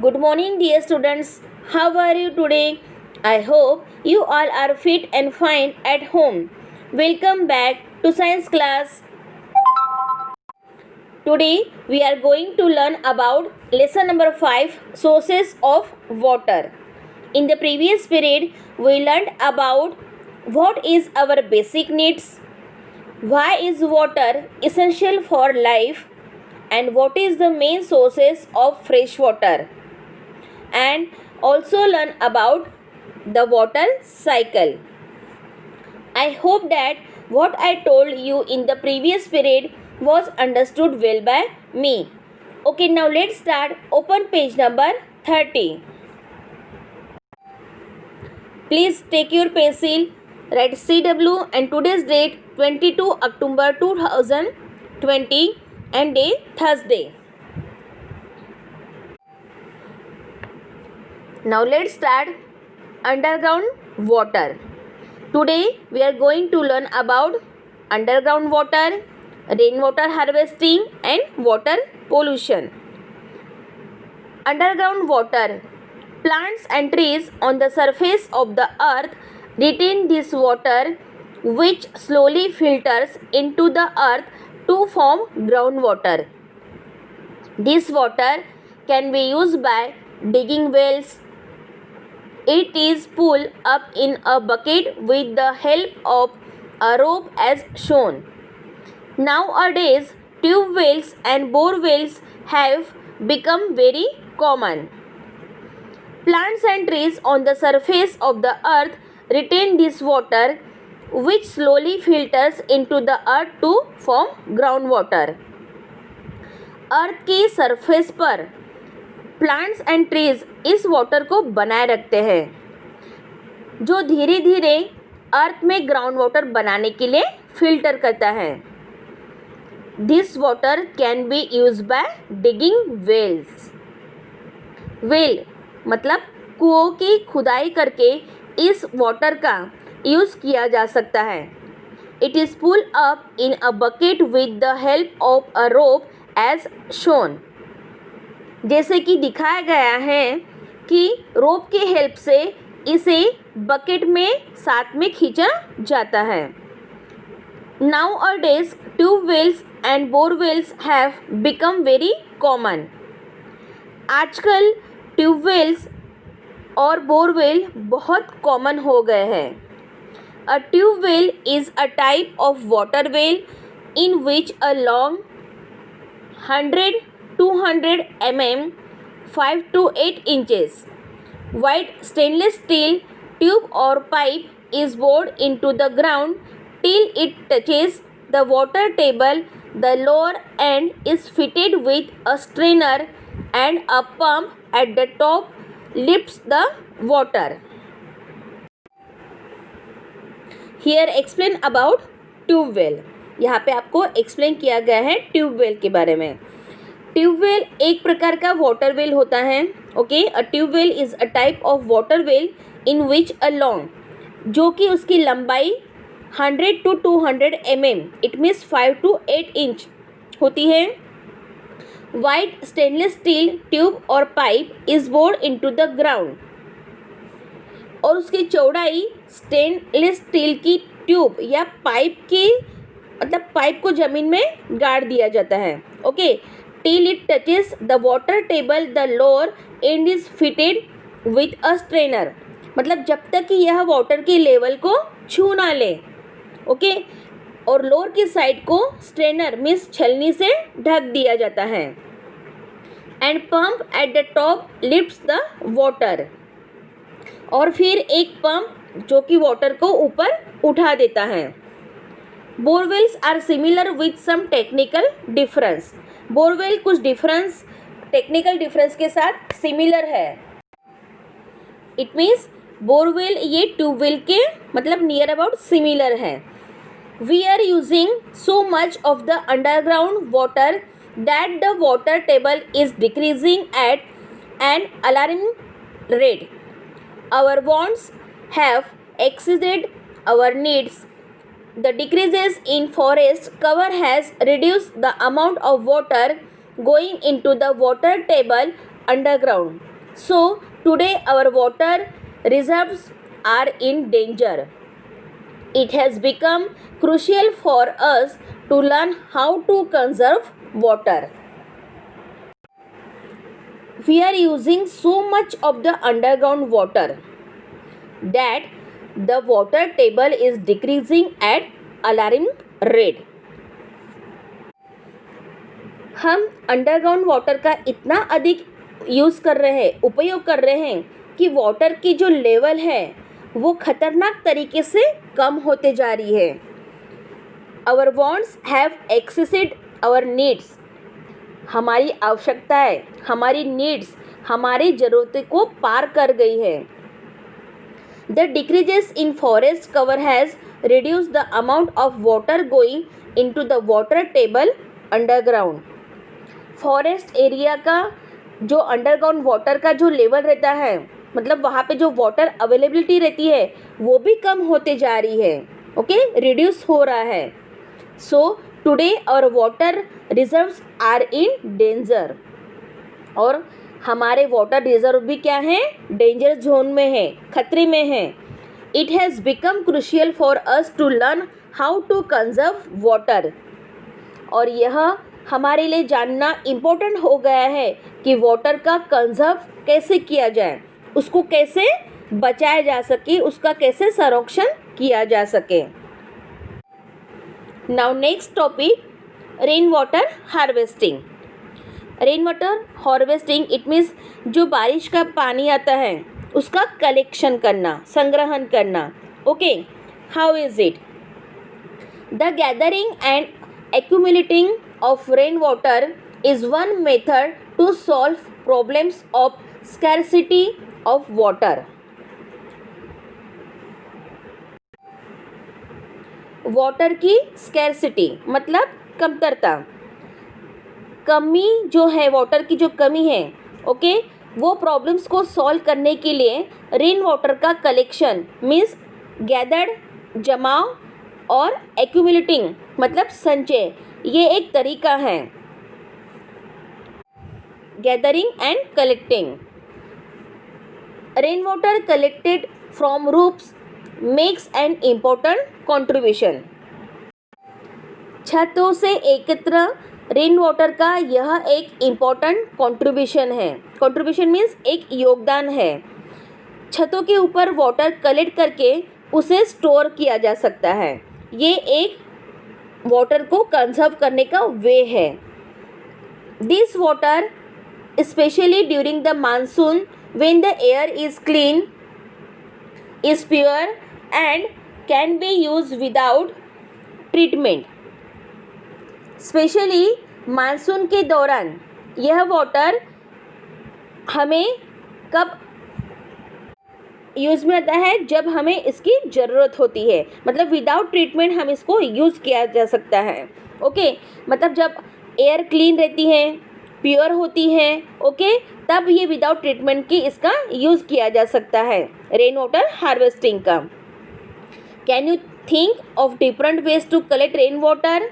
Good morning, dear students. How are you today? I hope you all are fit and fine at home. Welcome back to science class. Today we are going to learn about lesson number 5, sources of water. In the previous period we learned about what is our basic needs, why is water essential for life, and what is the main sources of fresh water, and also learn about the water cycle. I hope that what I told you in the previous period was understood well by me. Okay, now let's start. Open page number 30. Please take your pencil, write CW and today's date 22 October 2020 and day Thursday. Now let's start underground water. Today we are going to learn about underground water, rainwater harvesting and water pollution. Underground water. Plants and trees on the surface of the earth retain this water which slowly filters into the earth to form groundwater. This water can be used by digging wells. It is pulled up in a bucket with the help of a rope as shown. Nowadays, tube wells and bore wells have become very common. Plants and trees on the surface of the earth retain this water which slowly filters into the earth to form groundwater. अर्थ की surface पर plants and trees इस water को बनाए रखते हैं जो धीरे धीरे अर्थ में ग्राउंड वाटर बनाने के लिए फिल्टर करता है. This water can be use by digging wells. Well मतलब कुओं की खुदाई करके इस वाटर का यूज़ किया जा सकता है. It is pull up in a bucket with the help of a rope as shown. जैसे कि दिखाया गया है कि रोप की हेल्प से इसे बकेट में साथ में खींचा जाता है. Nowadays tube wells and bore wells have become very common. आजकल ट्यूबवेल्स और बोरवेल बहुत कॉमन हो गए हैं. A tubewell is a type of water well in which a long 100-200 mm 5 to 8 inches wide stainless steel tube or pipe is bored into the ground till it touches the water table. The lower end is fitted with a strainer and a pump at the top lifts the water. Here explain about tube well. यहाँ पे आपको explain किया गया है tubewell के बारे में. Tubewell एक प्रकार का वाटर वेल होता है. Okay, a tubewell is a type of water well in which a long, जो कि उसकी लंबाई 100 to 200 mm, it means 5 to 8 inch होती है. वाइड स्टेनलेस स्टील ट्यूब और pipe is bored into the ground, और उसकी चौड़ाई स्टेनलेस स्टील की ट्यूब या पाइप की मतलब पाइप को ज़मीन में गाड़ दिया जाता है. Okay, till it touches the water table the lower and is fitted with a strainer, मतलब जब तक कि यह वाटर की लेवल को छू ना ले. ओके, और लोअर की साइड को स्ट्रेनर मीन्स छलनी से ढक दिया जाता है. And pump at the top lifts the water, और फिर एक पंप जो कि वाटर को ऊपर उठा देता है. Borewells are similar with some technical difference. Borewell कुछ डिफरेंस टेक्निकल डिफरेंस के साथ सिमिलर है. इट मीन्स बोरवेल ये ट्यूबवेल के मतलब नियर अबाउट सिमिलर है. We are using so much of the underground water that the water table is decreasing at an alarming rate. Our wants have exceeded our needs. The decreases in forest cover has reduced the amount of water going into the water table underground. So today our water reserves are in danger. It has become crucial for us to learn how to conserve water. We are using so much of the underground water that the water table is decreasing at alarming rate. हम underground water का इतना अधिक use कर रहे हैं, उपयोग कर रहे हैं कि वाटर की जो लेवल है वो खतरनाक तरीके से कम होते जा रही है. Our wants have exceeded our needs. हमारी आवश्यकताएं, हमारी नीड्स, हमारी ज़रूरतें को पार कर गई है. The decreases in forest cover has reduce the amount of water going into the water table underground. Forest area का जो अंडरग्राउंड वाटर का जो लेवल रहता है, मतलब वहाँ पे जो वाटर अवेलेबिलिटी रहती है वो भी कम होते जा रही है. ओके, रिड्यूस हो रहा है. So today our water reserves are in danger. और हमारे वाटर रिजर्व भी क्या हैं? डेंजर जोन में है, खतरे में है. It has become crucial for us to learn how to conserve water. और यह हमारे लिए जानना इम्पोर्टेंट हो गया है कि वाटर का कंजर्व कैसे किया जाए, उसको कैसे बचाया जा सके, उसका कैसे संरक्षण किया जा सके. Now next topic, rain water harvesting. Rain water harvesting it means जो बारिश का पानी आता है उसका कलेक्शन करना, संग्रहण करना. Okay, how is it? The gathering and accumulating of rainwater is one method to solve problems of scarcity of water. Water की स्कैरसिटी मतलब कमतरता, कमी जो है, वाटर की जो कमी है, ओके, वो प्रॉब्लम्स को सॉल्व करने के लिए रेन वाटर का कलेक्शन मीन्स गैदर्ड, जमाव, और एक्यूमुलेटिंग मतलब संचय, ये एक तरीका है. Gathering and collecting. Rain water collected from roofs makes an important contribution. छतों से एकत्र रेन वाटर का यह एक इम्पोर्टेंट कॉन्ट्रीब्यूशन है. कॉन्ट्रीब्यूशन मीन्स एक योगदान है. छतों के ऊपर वाटर कलेक्ट करके उसे स्टोर किया जा सकता है. ये एक वाटर को कंजर्व करने का वे है. This water specially during the monsoon when the air is clean, is pure and can be use without treatment. Specially monsoon के दौरान यह वाटर हमें कब यूज़ में आता है? जब हमें इसकी ज़रूरत होती है. मतलब विदाउट ट्रीटमेंट हम इसको यूज़ किया जा सकता है. ओके, मतलब जब एयर क्लीन रहती है, प्योर होती है, ओके, तब ये विदाउट ट्रीटमेंट की इसका यूज़ किया जा सकता है रेन वाटर हार्वेस्टिंग का. Can you think of different ways to collect rain water?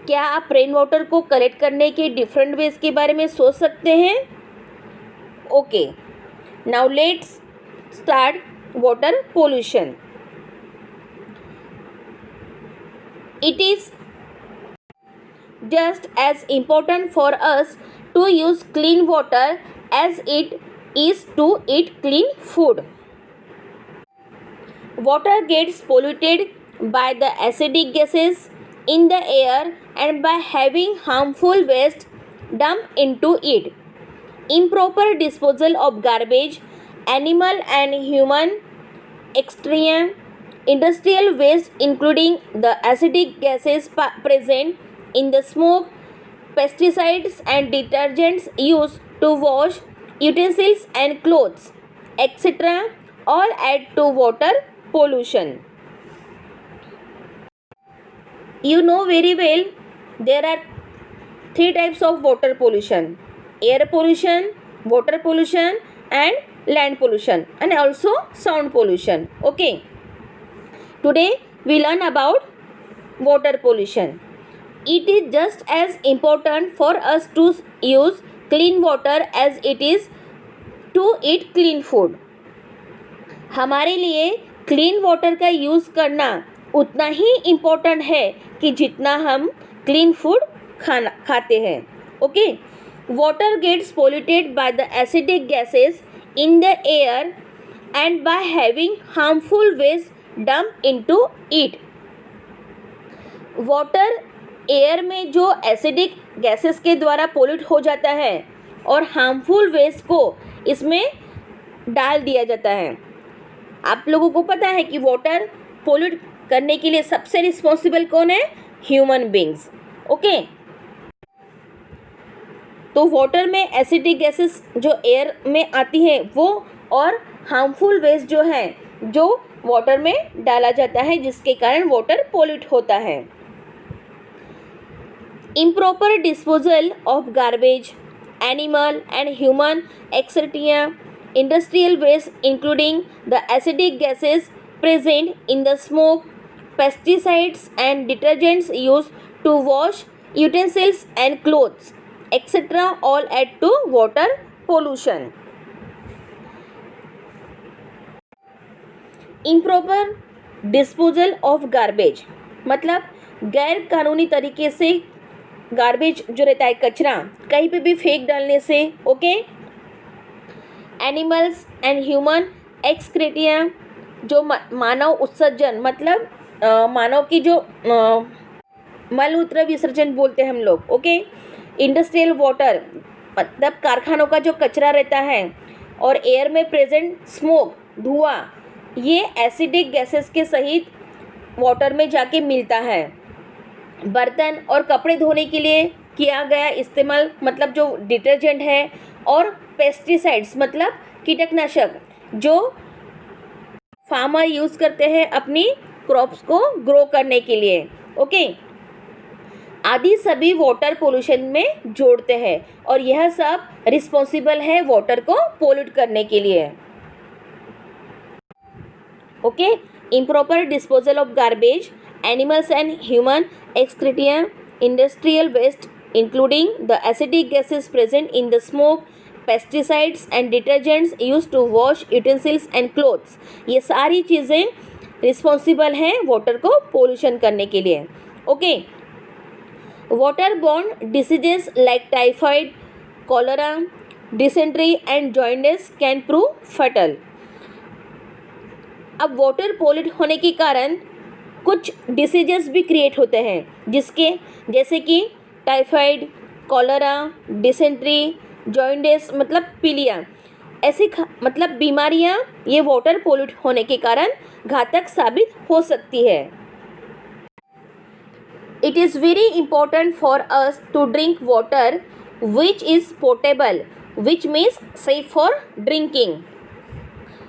क्या आप रेन वाटर को कलेक्ट करने के डिफरेंट वेज के बारे में सोच सकते हैं? Okay, now let's start water pollution. It is just as important for us to use clean water as it is to eat clean food. Water gets polluted by the acidic gases in the air and by having harmful waste dumped into it. Improper disposal of garbage, animal and human extreme industrial waste including the acidic gases present in the smoke, pesticides and detergents used to wash utensils and clothes, etc. all add to water pollution. You know very well there are three types of water pollution: air pollution, water pollution and land pollution, and also sound pollution. Okay, today we learn about water pollution. It is just as important for us to use clean water as it is to eat clean food. हमारे लिए clean water का use करना उतना ही important है कि जितना हम clean food खाते हैं. Okay. Water gets polluted by the acidic gases in the air and by having harmful waste dump into it. Water air में जो एसिडिक गैसेस के द्वारा पोल्यूट हो जाता है और हार्मफुल वेस्ट को इसमें डाल दिया जाता है. आप लोगों को पता है कि वाटर पोल्यूट करने के लिए सबसे रिस्पॉन्सिबल कौन है? Human beings. ओके. तो वाटर में एसिडिक गैसेस जो एयर में आती हैं वो और हार्मफुल वेस्ट जो है जो वाटर में डाला जाता है जिसके कारण वाटर पोल्यूट होता है. Improper disposal of garbage, animal and human excreta, industrial waste including the acidic gases present in the smoke, pesticides and detergents used to wash utensils and clothes, etc. all add to water pollution. Improper disposal of garbage मतलब गैर कानूनी तरीके से garbage जो रहता है कचरा कहीं पे भी फेंक डालने से. ओके. एनिमल्स एंड ह्यूमन एक्सक्रीटिया जो मानव उत्सर्जन मतलब मानव की जो मलमूत्र विसर्जन बोलते हैं हम लोग. ओके. इंडस्ट्रियल वाटर मतलब कारखानों का जो कचरा रहता है और एयर में प्रेजेंट स्मोक धुआं ये एसिडिक गैसेस के सहित वाटर में जाके मिलता है. बर्तन और कपड़े धोने के लिए किया गया इस्तेमाल मतलब जो डिटर्जेंट है और पेस्टिसाइड्स मतलब कीटनाशक जो फार्मर यूज़ करते हैं अपनी क्रॉप्स को ग्रो करने के लिए. ओके. आदि सभी वाटर पोल्यूशन में जोड़ते हैं और यह सब रिस्पॉन्सिबल है वाटर को पोल्यूट करने के लिए. Okay. Improper disposal of garbage, animals and human excreta, industrial waste including the acidic gases present in the smoke, pesticides and detergents used to wash utensils and clothes. ये सारी चीज़ें responsible हैं water को pollution करने के लिए. Okay. Water borne diseases like typhoid, cholera, dysentery and jaundice can prove fatal. अब water pollute होने के कारण कुछ डिसीजेस भी क्रिएट होते हैं जिसके जैसे कि टाइफाइड, कॉलरा, डिसेंट्री, जॉइंडिस मतलब पीलिया ऐसी मतलब बीमारियां ये वाटर पोल्यूट होने के कारण घातक साबित हो सकती है. It is very important for us to drink water which is portable which means safe for drinking.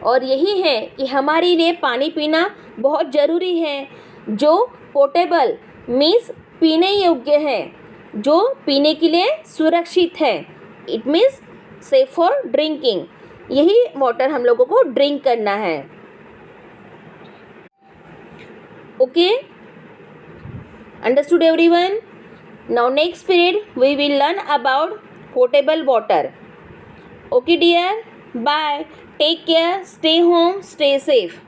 और यही है कि हमारे लिए पानी पीना बहुत ज़रूरी है जो पोर्टेबल मीन्स पीने योग्य है जो पीने के लिए सुरक्षित है. It means safe for drinking. यही वाटर हम लोगों को ड्रिंक करना है. Okay. Understood everyone? Now next period we will learn about portable water. Okay dear, bye, take care, stay home, stay safe.